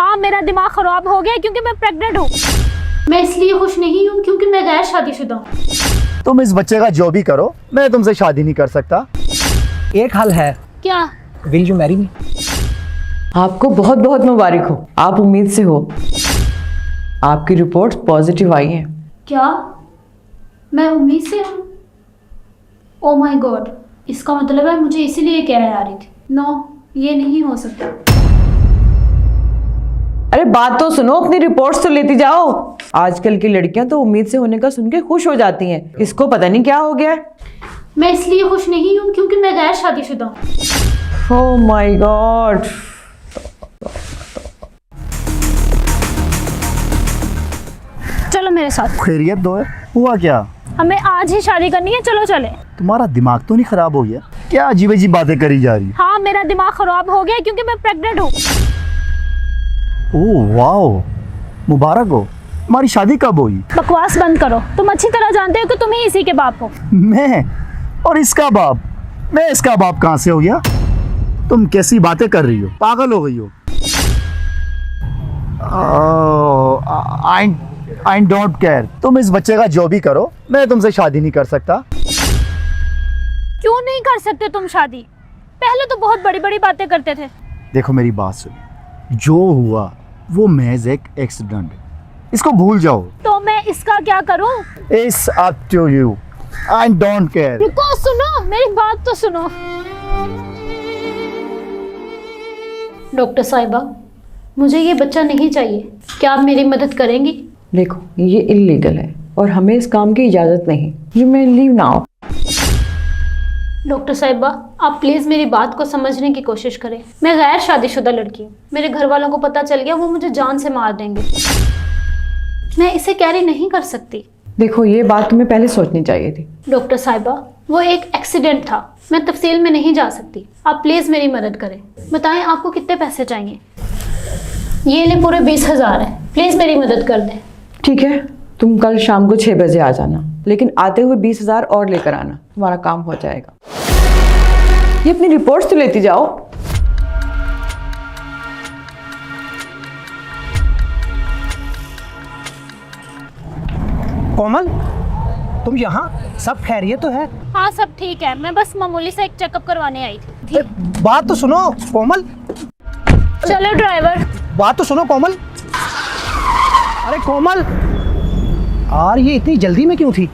हाँ, मेरा दिमाग खराब हो गया क्योंकि मैं प्रेग्नेंट हूँ। मैं इसलिए खुश नहीं हूँ क्योंकि मैं गैर शादीशुदा हूँ। तुम इस बच्चे का जो भी करो, मैं तुमसे शादी नहीं कर सकता। एक हल है। क्या? Will you marry me? आपको बहुत बहुत मुबारक हो, आप उम्मीद से हो। आपकी रिपोर्ट पॉजिटिव आई है। क्या मैं उम्मीद से हूँ? ओ माय गॉड, इसका मतलब है मुझे इसीलिए कह आ रही थी। नो, ये नहीं हो सकता। अरे बात तो सुनो, अपनी रिपोर्ट्स तो लेती जाओ। आजकल की लड़कियां तो उम्मीद से होने का सुन के खुश हो जाती हैं। इसको पता नहीं क्या हो गया है। मैं इसलिए खुश नहीं हूँ क्योंकि मैं गैर शादीशुदा हूँ। Oh my God. चलो मेरे साथ। खैरियत दो है, हुआ क्या? हमें आज ही शादी करनी है, चलो चले। तुम्हारा दिमाग तो नहीं खराब हो गया? क्या अजीब अजीब बातें करी जा रही? हाँ, मेरा दिमाग खराब हो गया क्योंकि मैं प्रेग्नेंट हूँ। ओह वाओ, मुबारक हो। तुम्हारी शादी कब हुई? बकवास बंद करो। तुम अच्छी तरह जानते हो कि तुम ही इसी के बाप हो। मैं? और इसका बाप? मैं इसका बाप कहाँ से हो गया? तुम कैसी बातें कर रही हो? पागल हो गई हो? आई डोंट केयर। तुम इस बच्चे का जो भी करो, मैं तुमसे शादी नहीं कर सकता। क्यों नहीं कर सकते तुम शादी? पहले तो बहुत बड़ी बड़ी बातें करते थे। देखो मेरी बात सुनो, जो हुआ वो महज एक एक्सीडेंट है, इसको भूल जाओ। तो मैं इसका क्या करूं? It's up to you. I don't care. रुको, सुनो, मेरी बात तो सुनो। डॉक्टर साहिबा, मुझे ये बच्चा नहीं चाहिए। क्या आप मेरी मदद करेंगी? देखो, ये इलीगल है और हमें इस काम की इजाजत नहीं। You may leave now. Doctor साहिबा, आप प्लीज मेरी बात को समझने की कोशिश करें। मैं गैर शादीशुदा लड़की हूँ। मेरे घर वालों को पता चल गया, वो मुझे जान से मार देंगे। मैं इसे कैरी नहीं कर सकती। देखो, ये बात तुम्हें पहले सोचनी चाहिए थी। डॉक्टर साहिबा, वो एक एक्सीडेंट था। मैं तफसील में नहीं जा सकती। आप प्लीज मेरी मदद करें। बताएं आपको कितने पैसे चाहिए? ये ले पूरे 20,000 है। प्लीज मेरी मदद कर दें। ठीक है, तुम कल शाम को 6 बजे आ जाना, लेकिन आते हुए 20,000 और लेकर आना। तुम्हारा काम हो जाएगा। ये अपनी रिपोर्ट्स तो लेती जाओ। कोमल, तुम यहाँ? सब खैरियत तो है? हाँ, सब ठीक है। मैं बस मामूली से एक चेकअप करवाने आई थी। बात तो सुनो कोमल। चलो ड्राइवर। बात तो सुनो कोमल। अरे कोमल, यार ये इतनी जल्दी में क्यों थी?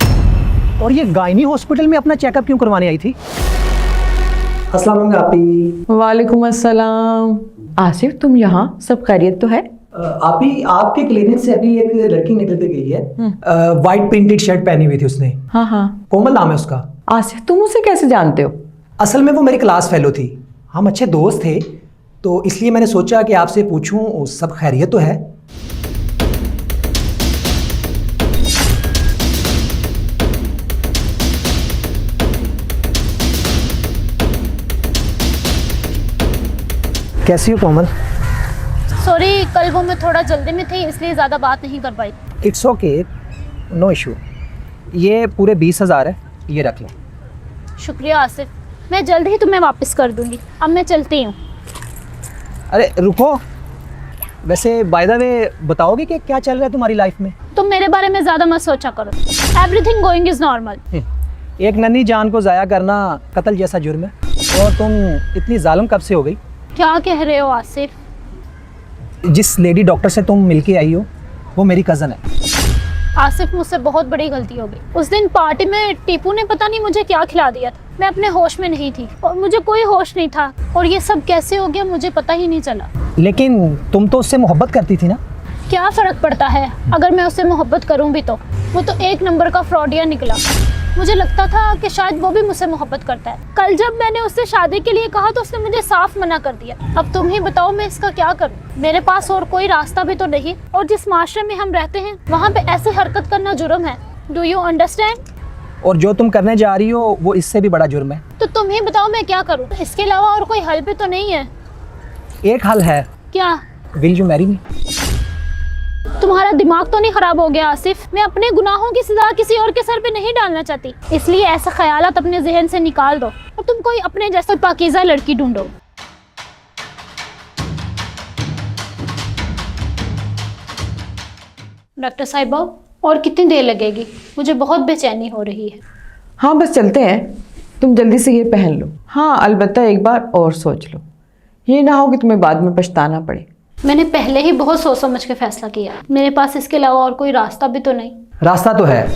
और ये गायनी हॉस्पिटल में अपना चेकअप क्यों करवाने आई थी? अस्सलाम वालेकुम आपी। वालेकुम अस्सलाम। आसिफ, तुम यहाँ? सब खैरियत तो है? आपी, आपके क्लिनिक से अभी एक लड़की निकल के गई है। वाइट प्रिंटेड शर्ट पहनी हुई थी उसने। हाँ हाँ। कोमल नाम है उसका। आसिफ, तुम उसे कैसे जानते हो? असल में वो मेरी क्लास फेलो थी। हम अच्छे दोस्त थे, तो इसलिए मैंने सोचा कि आपसे पूछूं सब खैरियत तो है। कैसी हो कोमल? सॉरी, कल वो मैं थोड़ा जल्दी में थी, इसलिए ज़्यादा बात नहीं कर पाई। It's okay, no issue. ये पूरे 20,000 है, ये रख लो। शुक्रिया आसिफ, मैं जल्द ही तुम्हें वापस कर दूंगी। अब मैं चलती हूँ। अरे रुको, वैसे बाय द वे बताओगे कि क्या चल रहा है तुम्हारी लाइफ में? तुम मेरे बारे में ज़्यादा मत सोचा करो। Everything going is normal. एक नन्ही जान को ज़ाया करना कत्ल जैसा जुर्म है। और तुम इतनी जालिम कब से हो गई? क्या कह रहे हो आसिफ? जिस लेडी डॉक्टर से तुम मिलके आई हो वो मेरी कज़न है। आसिफ, मुझसे बहुत बड़ी गलती हो गई। उस दिन पार्टी में टीपू ने पता नहीं मुझे क्या खिला दिया था। मैं अपने होश में नहीं थी और मुझे कोई होश नहीं था, और ये सब कैसे हो गया मुझे पता ही नहीं चला। लेकिन तुम तो उससे मोहब्बत करती थी ना? क्या फ़र्क पड़ता है अगर मैं उससे मोहब्बत करूं भी तो? वो तो एक नंबर का फ्रॉडिया निकला। मुझे लगता था कि शायद वो भी मुझसे मोहब्बत करता है। कल जब मैंने उससे शादी के लिए कहा तो उसने मुझे साफ मना कर दिया। अब तुम ही बताओ मैं इसका क्या करूं? मेरे पास और कोई रास्ता भी तो नहीं, और जिस माशरे में हम रहते हैं वहाँ पे ऐसे हरकत करना जुर्म है। Do you understand? और जो तुम करने जा रही हो वो इससे भी बड़ा जुर्म है। तो तुम ही बताओ मैं क्या करूं? इसके अलावा और कोई हल भी तो नहीं है। एक हल है। क्या? Will you marry me? तुम्हारा दिमाग तो नहीं खराब हो गया आसिफ? मैं अपने गुनाहों की सजा किसी और के सर पे नहीं डालना चाहती, इसलिए ऐसा ख्यालात अपने जहन से निकाल दो और तुम कोई अपने जैसा पाकीज़ा लड़की ढूंढो। डॉक्टर साहिबा, और कितनी देर लगेगी? मुझे बहुत बेचैनी हो रही है। हाँ बस चलते हैं, तुम जल्दी से ये पहन लो। हाँ अलबत्ता एक बार और सोच लो, ये ना हो कि तुम्हें बाद में पछताना पड़े। मैंने पहले ही बहुत सोच समझ के फैसला किया। मेरे पास इसके अलावा और कोई रास्ता भी तो नहीं। रास्ता तो है,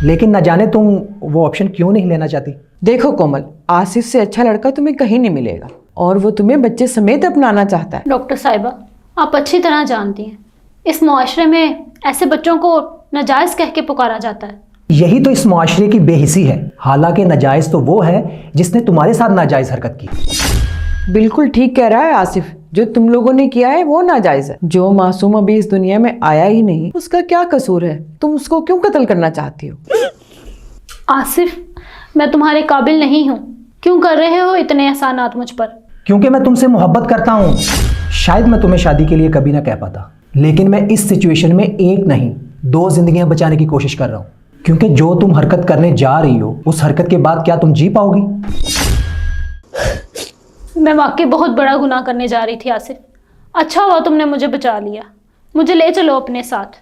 लेकिन न जाने तुम वो ऑप्शन क्यों नहीं लेना चाहती। देखो कोमल, आसिफ से अच्छा लड़का तुम्हें कहीं नहीं मिलेगा और वो तुम्हें बच्चे समेत अपनाना चाहता है। डॉक्टर साहिबा, आप अच्छी तरह जानती हैं इस मुआशरे में ऐसे बच्चों को नाजायज़ कह के पुकारा जाता है। यही तो इस मुआशरे की बेहिसी है। हालांकि नाजायज़ तो वो है जिसने तुम्हारे साथ नाजायज़ हरकत की। बिल्कुल ठीक कह रहा है आसिफ, जो तुम लोगों ने किया है वो नाजायज है। जो मासूम अभी इस दुनिया में आया ही नहीं, उसका क्या कसूर है? तुम उसको क्यों कत्ल करना चाहती हो? आसिफ, मैं तुम्हारे काबिल नहीं हूँ। क्यों कर रहे हो इतने एहसानात मुझ पर? क्योंकि मैं तुमसे मोहब्बत करता हूँ। शायद मैं तुम्हें शादी के लिए कभी ना कह पाता, लेकिन मैं इस सिचुएशन में एक नहीं 2 जिंदगियां बचाने की कोशिश कर रहा हूँ। क्योंकि जो तुम हरकत करने जा रही हो, उस हरकत के बाद क्या तुम जी पाओगी? मैं वाकई बहुत बड़ा गुनाह करने जा रही थी आसिफ। अच्छा हुआ तुमने मुझे बचा लिया। मुझे ले चलो अपने साथ।